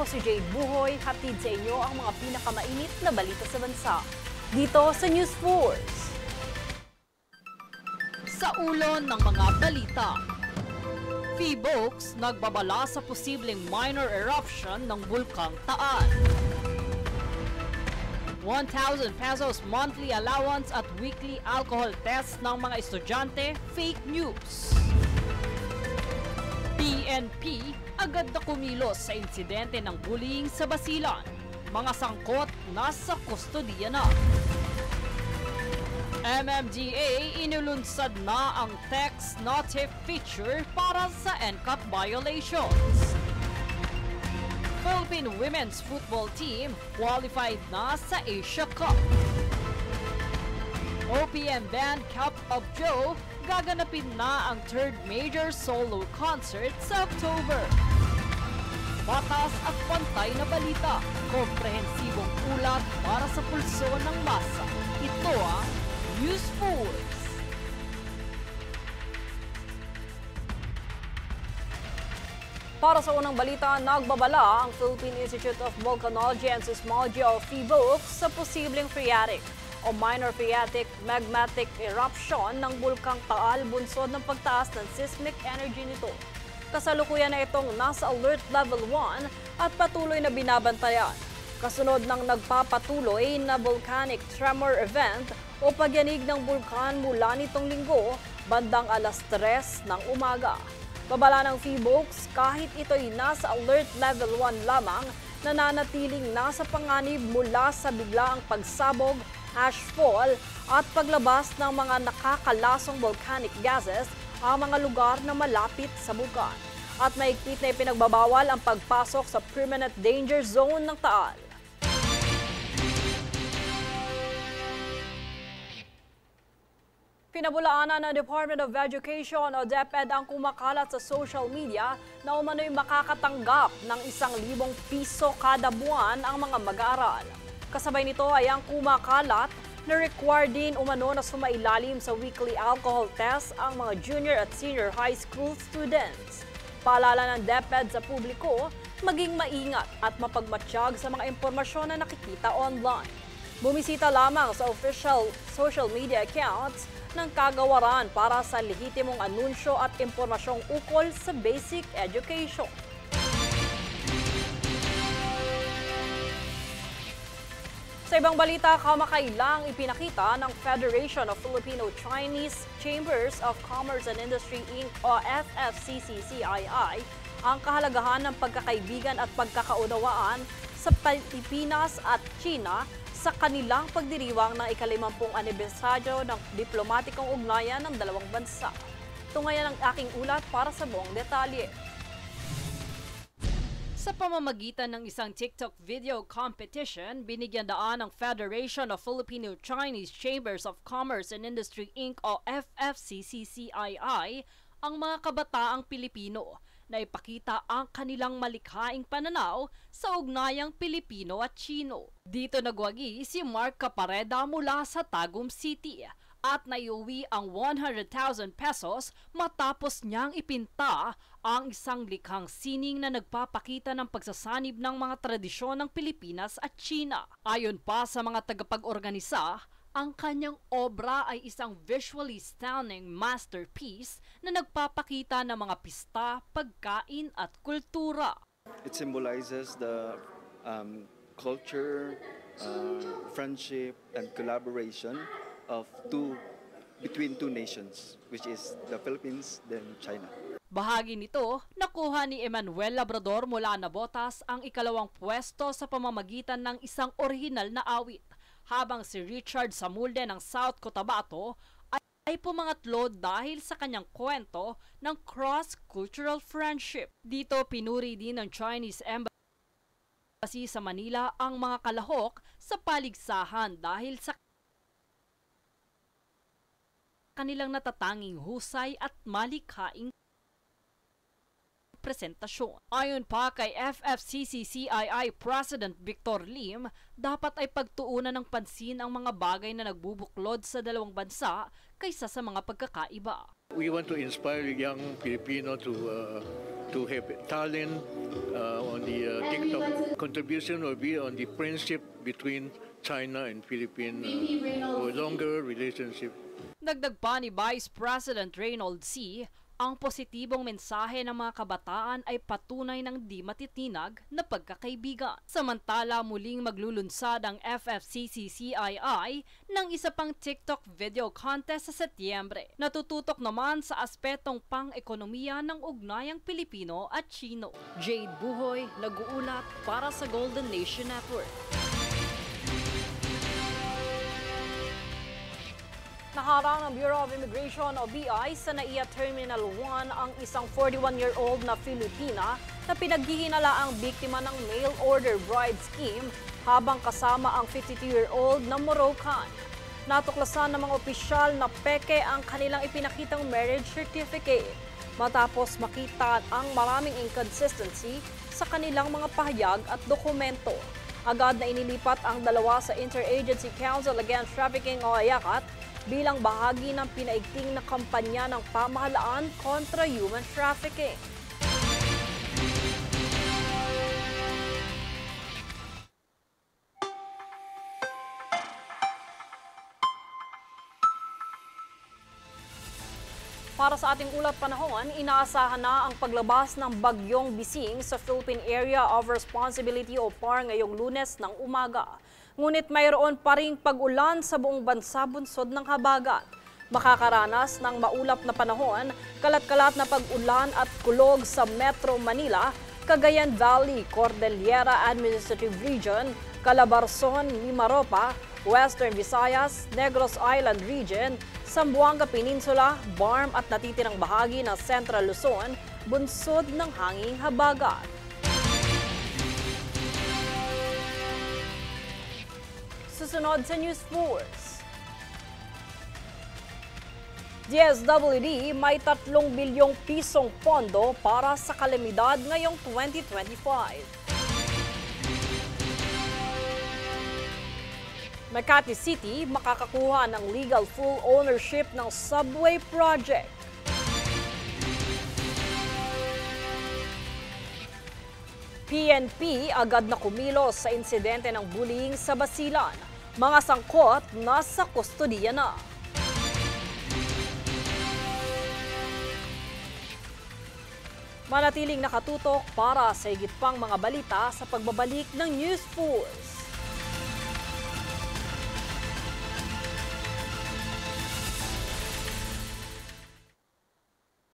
Ako si Jade Buhoy, hatid sa inyo ang mga pinakamainit na balita sa bansa. Dito sa News Force. Sa ulo ng mga balita, PHIVOLCS nagbabala sa posibleng minor eruption ng Bulkang Taal. 1,000 pesos monthly allowance at weekly alcohol test ng mga estudyante, fake news. PNP agad na kumilos sa insidente ng bullying sa Basilan. Mga sangkot nasa kustodiya na. MMDA inulunsad na ang text notif feature para sa NCAP violations. Philippine Women's Football Team qualified na sa Asia Cup. OPM Band Cup of Joe gaganapin na ang third major solo concert sa October. Batas at pantay na balita, komprehensibong ulat para sa pulso ng masa. Ito ang News Force. Para sa unang balita, nagbabala ang Philippine Institute of Volcanology and Seismology o PHIVOLCS sa posibleng phreatic o minor phreatic magmatic eruption ng Bulkang Taal bunsod ng pagtaas ng seismic energy nito. Kasalukuyan na itong nasa alert level 1 at patuloy na binabantayan. Kasunod ng nagpapatuloy na volcanic tremor event o pagyanig ng bulkan mula nitong linggo bandang alas 3 ng umaga. Babala ng PHIVOLCS kahit ito'y nasa alert level 1 lamang, nananatiling nasa panganib mula sa biglaang pagsabog, ashfall at paglabas ng mga nakakalasong volcanic gases ang mga lugar na malapit sa bulkan. At mahigpit na ipinagbabawal ang pagpasok sa permanent danger zone ng Taal. Pinabulaanan ng Department of Education o DepEd ang kumakalat sa social media na umano'y makakatanggap ng 1,000 piso kada buwan ang mga mag-aaral. Kasabay nito ay ang kumakalat na required din umano na sumailalim sa weekly alcohol test ang mga junior at senior high school students. Paalala ng DepEd sa publiko, maging maingat at mapagmatsyag sa mga impormasyon na nakikita online. Bumisita lamang sa official social media accounts ng kagawaran para sa lehitimong anunsyo at impormasyong ukol sa basic education. Sa ibang balita, kamakailang ipinakita ng Federation of Filipino-Chinese Chambers of Commerce and Industry Inc. o FFCCCII ang kahalagahan ng pagkakaibigan at pagkakaunawaan sa Pilipinas at China sa kanilang pagdiriwang ng ika-50 anibersaryo ng diplomatikong ugnayan ng dalawang bansa. Ito ngayon ang aking ulat para sa buong detalye. Sa pamamagitan ng isang TikTok video competition, binigyan daan ng Federation of Filipino-Chinese Chambers of Commerce and Industry Inc. o FFCCCII ang mga kabataang Pilipino na ipakita ang kanilang malikhaing pananaw sa ugnayang Pilipino at Chino. Dito nagwagi si Mark Capareda mula sa Tagum City at naiuwi ang 100,000 pesos matapos niyang ipinta ang isang likhang sining na nagpapakita ng pagsasanib ng mga tradisyon ng Pilipinas at China. Ayon pa sa mga tagapag-organisa, ang kanyang obra ay isang visually stunning masterpiece na nagpapakita ng mga pista, pagkain at kultura. It symbolizes the culture, friendship and collaboration between two nations, which is the Philippines then China. Bahagi nito, nakuha ni Emmanuel Labrador mula Navotas ang ikalawang pwesto sa pamamagitan ng isang orihinal na awit, habang si Richard Samulde ng South Cotabato ay pumangatlo dahil sa kanyang kwento ng cross-cultural friendship. Dito pinuri din ng Chinese Embassy sa Manila ang mga kalahok sa paligsahan dahil sa kanilang natatanging husay at malikhaing presentasyon. Ayon pa kay FFCCCII President Victor Lim, dapat ay pagtuunan ng pansin ang mga bagay na nagbubuklod sa dalawang bansa kaysa sa mga pagkakaiba. We want to inspire young Filipino to have talent on the TikTok. Contribution will be on the friendship between China and Philippines for longer relationship. Dagdag pa ni Vice President Reynold C., ang positibong mensahe ng mga kabataan ay patunay ng di matitinag na pagkakaibigan. Samantala, muling maglulunsad ang FFCCCII ng isa pang TikTok video contest sa Setyembre. Natututok naman sa aspetong pang-ekonomiya ng ugnayang Pilipino at Chino. Jade Buhoy, nag-uulat para sa Golden Nation Network. Naharang ng Bureau of Immigration o BI sa NAIA Terminal 1 ang isang 41-year-old na Filipina na pinaghihinalaang biktima ng mail order bride scheme habang kasama ang 52-year-old na Moroccan. Natuklasan ng mga opisyal na peke ang kanilang ipinakitang marriage certificate matapos makita ang maraming inconsistency sa kanilang mga pahayag at dokumento. Agad na inilipat ang dalawa sa Interagency Council Against Trafficking o AYACAT bilang bahagi ng pinaigting na kampanya ng pamahalaan kontra human trafficking. Para sa ating ulat panahon, inaasahan na ang paglabas ng bagyong Bising sa Philippine Area of Responsibility o PAR ngayong Lunes ng umaga. Ngunit mayroon pa ring pag-ulan sa buong bansa bunsod ng habagat. Makakaranas ng maulap na panahon, kalat-kalat na pag-ulan at kulog sa Metro Manila, Cagayan Valley, Cordillera Administrative Region, Calabarzon, Mimaropa, Western Visayas, Negros Island Region, Zamboanga Peninsula, Barm at natitirang bahagi ng Central Luzon, bunsod ng hanging habagat. Susunod sa News Force. DSWD may 3 bilyong pisong pondo para sa kalamidad ngayong 2025. Makati City makakakuha ng legal full ownership ng subway project. PNP agad na kumilos sa insidente ng bullying sa Basilan. Mga sangkot nasa kustodiya na. Manatiling nakatutok para sa higit pang mga balita sa pagbabalik ng News Force.